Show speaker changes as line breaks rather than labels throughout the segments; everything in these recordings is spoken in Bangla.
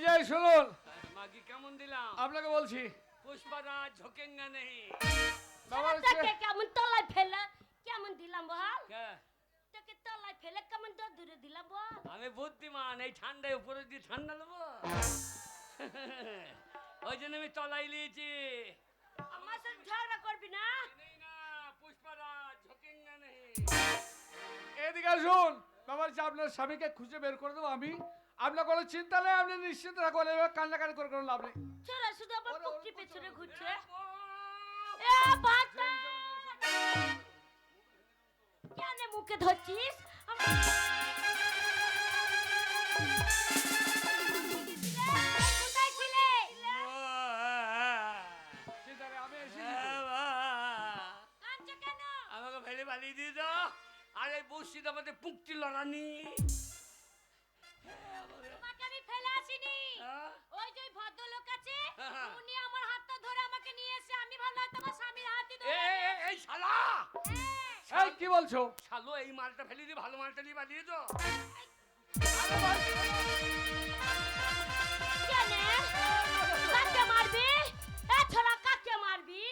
এই শুনুন,
মাগি কেমন দিলাম?
আপনাকে বলছি
পুষ্পরাজ ঝোকেঙ্গা নেই।
বাবা
তোকে কেমন তলায় ফেলে কেমন দিলাম বল?
কে?
তোকে তলায় ফেলে কেমন দূরে দিলাম বল?
আমি বুদ্ধিমান, এই ঠান্ডায় উপরে দিয়ে ঠান্ডা নেবো। ওই জন্য আমি তলাই নিয়েছি।
আমার সাথে ঝগড়া করবি না?
নেই না, পুষ্পরাজ ঝোকেঙ্গা নেই।
এদিকে আসুন। বাবা বলছি আপনার স্বামীকে খুঁজে বের করে দেবো আমি। আপনার কোনো চিন্তা নেই, আপনি নিশ্চিন্ত থাকুন, এবার কান্নাকাটি করে কোনো লাভ নেই।
ছোড়া শুধু আমার
ওরে,
পুকুরি
ওরে,
পেছনে
ওরে,
ঘুরছে।
বউ!
এ বাতা! কেন মুখে ধরছিস? কোথায় ছিলে?
চিন্তা নেই, আমি এসে
কাঁদছো কেন?
আমাকে ফেলে পালিয়ে দিয়েছ। আর এই বসিত আমাদের পুকটি লড়ানি।
তোমাকে আমি ফেলে আসিনি।
হ্যাঁ?
ওই যে ওই ভদ্রলোক আছে,
হ্যাঁ।
উনি আমার হাতটা ধরে আমাকে নিয়ে এসে আমি ভাবলাম তোমার স্বামীর হাতই
এ,
ধরে।
এ, এই শালা!
এই কি বলছো?
শালো এই মালটা ফেলে দিয়ে ভালো মালটা নিয়ে পালিয়েছ।
কেন? কাকে মারবি? এ ছোড়া কাকে মারবি?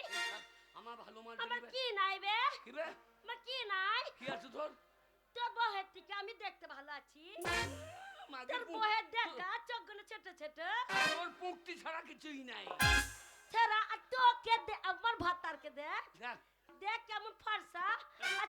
আমার ভালো মাল
আমার
ফেলে
কি নাই বে?
কি রে?
আমার কি নাই?
কি আছে তোর?
তোর বহের থেকে আমি দেখতে ভালো আছি।
মাগের
তোর
পুক-
বহের দেখা চোখগুলো ছোট ছোট।
তোর পুকটি ছাড়া কিছুই নাই।
ছেড়া আর তোকে আমার ভাতারকে দেখ।
দেখ,
দেখ কেমন ফর্সা আর